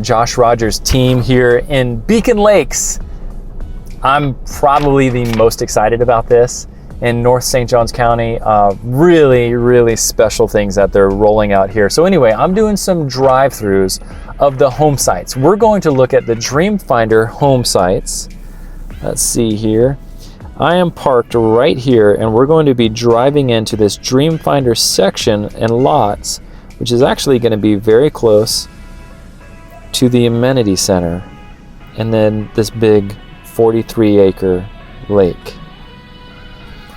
Josh Rogers' team here in Beacon Lakes. I'm probably the most excited about this in North St. Johns County. Really special things that they're rolling out here. So anyway, I'm doing some drive-throughs of the home sites. We're going to look at the Dreamfinder home sites. Let's see here. I am parked right here and we're going to be driving into this Dreamfinder section and lots, which is actually going to be very close to the amenity center and then this big 43-acre lake.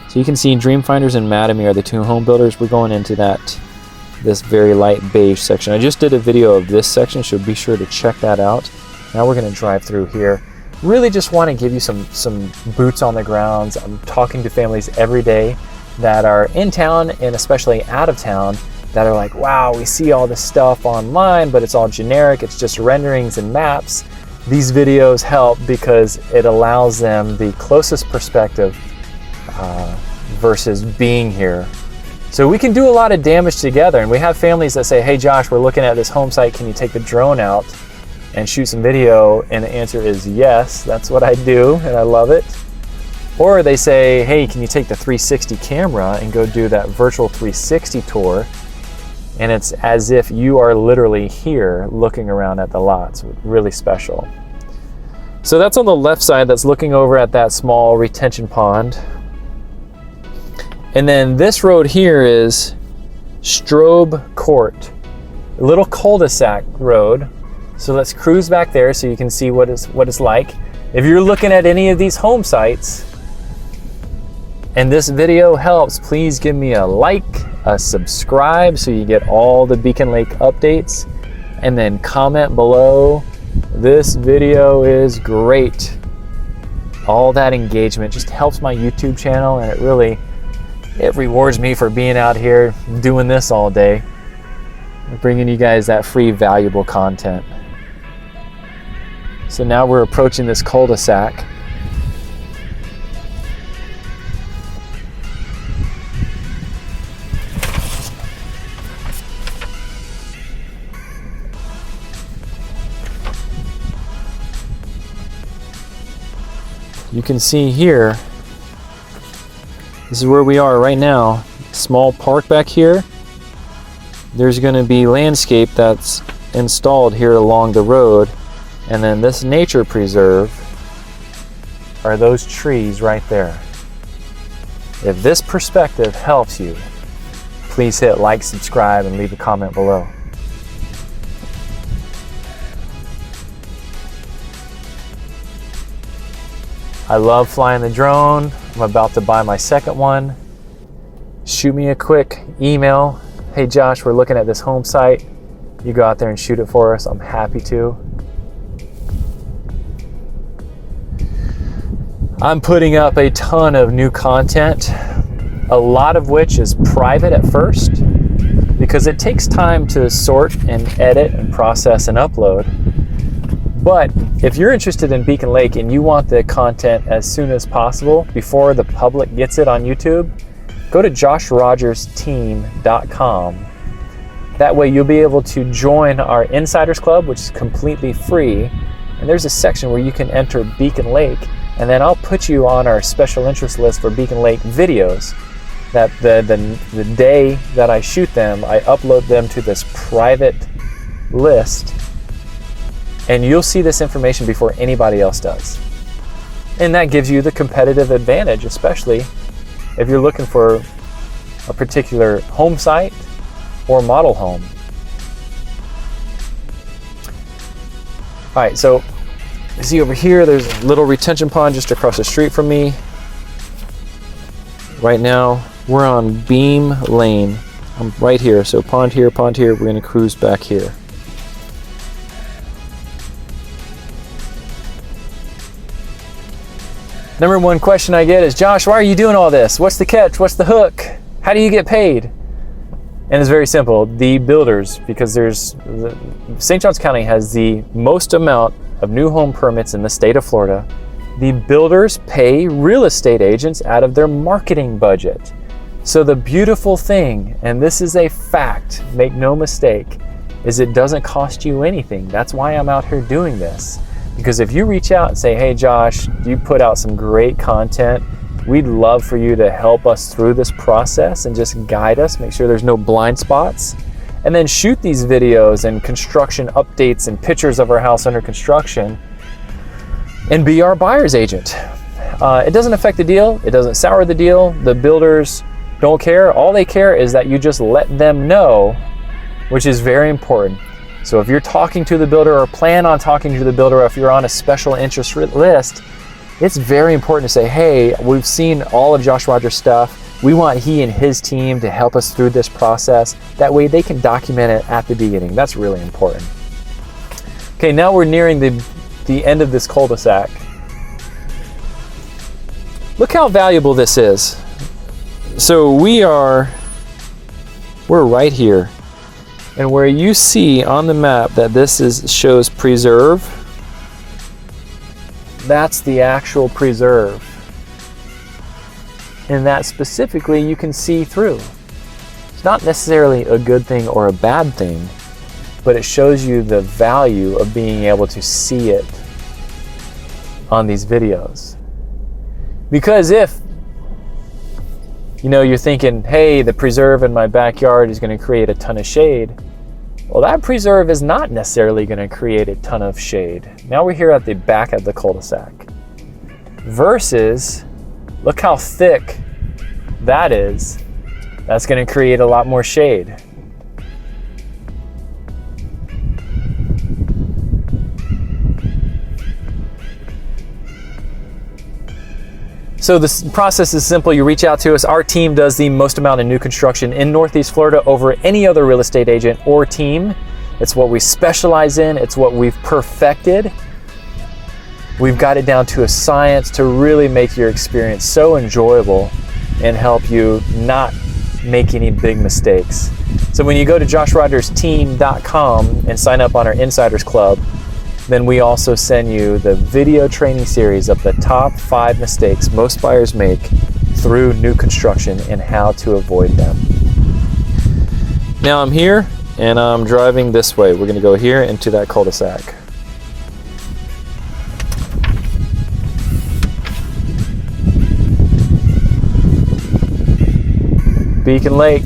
So you can see Dreamfinders and Mattamy are the two home builders. We're going into this very light beige section. I just did a video of this section, so be sure to check that out. Now we're going to drive through here. Really just want to give you some boots on the grounds. I'm talking to families every day that are in town and especially out of town that are like, wow, we see all this stuff online, but it's all generic. It's just renderings and maps. These videos help because it allows them the closest perspective versus being here. So we can do a lot of damage together. And we have families that say, hey Josh, we're looking at this home site. Can you take the drone out and shoot some video? And the answer is yes. That's what I do and I love it. Or they say, hey, can you take the 360 camera and go do that virtual 360 tour? And it's as if you are literally here looking around at the lots. Really special. So that's on the left side, that's looking over at that small retention pond. And then this road here is Strobe Court, a little cul-de-sac road. So let's cruise back there so you can see what it's like. If you're looking at any of these home sites and this video helps, please give me a like, a subscribe so you get all the Beacon Lake updates, and then comment below. This video is great. All that engagement just helps my YouTube channel, and it rewards me for being out here doing this all day, bringing you guys that free valuable content. So now we're approaching this cul-de-sac. You can see here, this is where we are right now. Small park back here. There's going to be landscape that's installed here along the road. And then this nature preserve are those trees right there. If this perspective helps you, please hit like, subscribe, and leave a comment below. I love flying the drone. I'm about to buy my second one. Shoot me a quick email. Hey Josh, we're looking at this home site. You go out there and shoot it for us. I'm happy to. I'm putting up a ton of new content, a lot of which is private at first because it takes time to sort and edit and process and upload. But if you're interested in Beacon Lake and you want the content as soon as possible before the public gets it on YouTube, go to joshrogersteam.com. That way you'll be able to join our Insiders Club, which is completely free. And there's a section where you can enter Beacon Lake, and then I'll put you on our special interest list for Beacon Lake videos. That the day that I shoot them, I upload them to this private list, and you'll see this information before anybody else does. And that gives you the competitive advantage, especially if you're looking for a particular home site or model home. All right, so you see over here, there's a little retention pond just across the street from me. Right now, we're on Beam Lane. I'm right here, so pond here, we're gonna cruise back here. Number one question I get is, Josh, why are you doing all this? What's the catch? What's the hook? How do you get paid? And it's very simple. The builders, because St. Johns County has the most amount of new home permits in the state of Florida. The builders pay real estate agents out of their marketing budget. So the beautiful thing, and this is a fact, make no mistake, is it doesn't cost you anything. That's why I'm out here doing this. Because if you reach out and say, hey Josh, you put out some great content, we'd love for you to help us through this process and just guide us, make sure there's no blind spots, and then shoot these videos and construction updates and pictures of our house under construction and be our buyer's agent. It doesn't affect the deal. It doesn't sour the deal. The builders don't care. All they care is that you just let them know, which is very important. So if you're talking to the builder or plan on talking to the builder, or if you're on a special interest list, it's very important to say, hey, we've seen all of Josh Rogers' stuff. We want he and his team to help us through this process. That way they can document it at the beginning. That's really important. Okay, now we're nearing the end of this cul-de-sac. Look how valuable this is. So we're right here. And where you see on the map that this shows preserve, that's the actual preserve. And that specifically you can see through. It's not necessarily a good thing or a bad thing, but it shows you the value of being able to see it on these videos. Because if you're thinking, hey, the preserve in my backyard is going to create a ton of shade. Well, that preserve is not necessarily going to create a ton of shade. Now we're here at the back of the cul-de-sac. Versus, look how thick that is. That's going to create a lot more shade. So this process is simple. You reach out to us. Our team does the most amount of new construction in Northeast Florida over any other real estate agent or team. It's what we specialize in. It's what we've perfected. We've got it down to a science to really make your experience so enjoyable and help you not make any big mistakes. So when you go to joshrogersteam.com and sign up on our Insiders Club, then we also send you the video training series of the top 5 mistakes most buyers make through new construction and how to avoid them. Now I'm here and I'm driving this way. We're going to go here into that cul-de-sac. Beacon Lake.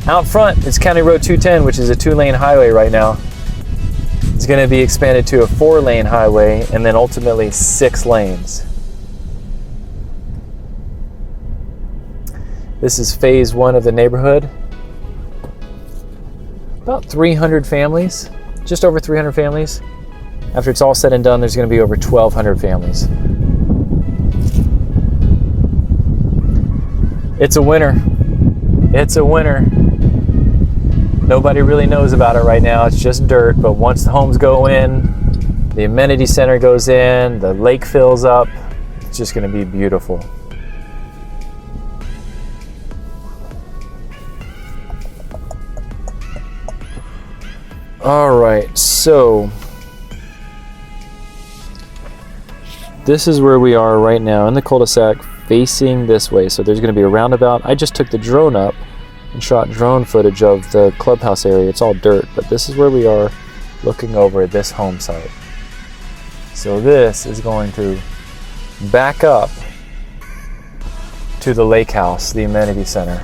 Out front is County Road 210, which is a 2-lane highway right now. It's going to be expanded to a 4-lane highway and then ultimately 6 lanes. This is phase 1 of the neighborhood. About 300 families, just over 300 families. After it's all said and done, there's going to be over 1,200 families. It's a winner. It's a winner. Nobody really knows about it right now. It's just dirt, but once the homes go in, the amenity center goes in, the lake fills up, it's just going to be beautiful. All right, so this is where we are right now in the cul-de-sac facing this way. So there's going to be a roundabout. I just took the drone up and shot drone footage of the clubhouse area. It's all dirt, but this is where we are looking over this home site. So this is going to back up to the lake house, the amenity center.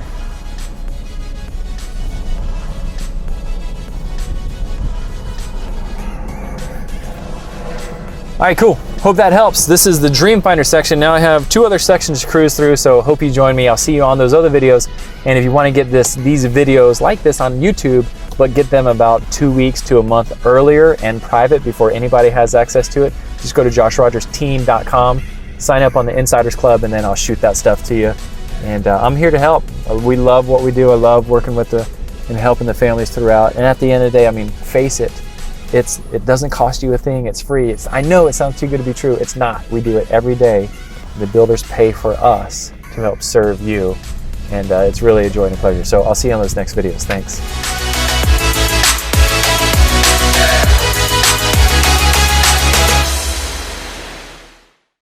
All right, cool. Hope that helps. This is the Dreamfinder section. Now I have 2 other sections to cruise through, so hope you join me. I'll see you on those other videos. And if you want to get these videos like this on YouTube, but get them about 2 weeks to a month earlier and private before anybody has access to it, just go to joshrogersteam.com, sign up on the Insiders Club, and then I'll shoot that stuff to you. And I'm here to help. We love what we do. I love working with and helping the families throughout. And at the end of the day, I mean, face it. It doesn't cost you a thing. It's free. I know it sounds too good to be true. It's not. We do it every day. The builders pay for us to help serve you. And it's really a joy and a pleasure. So I'll see you on those next videos. Thanks.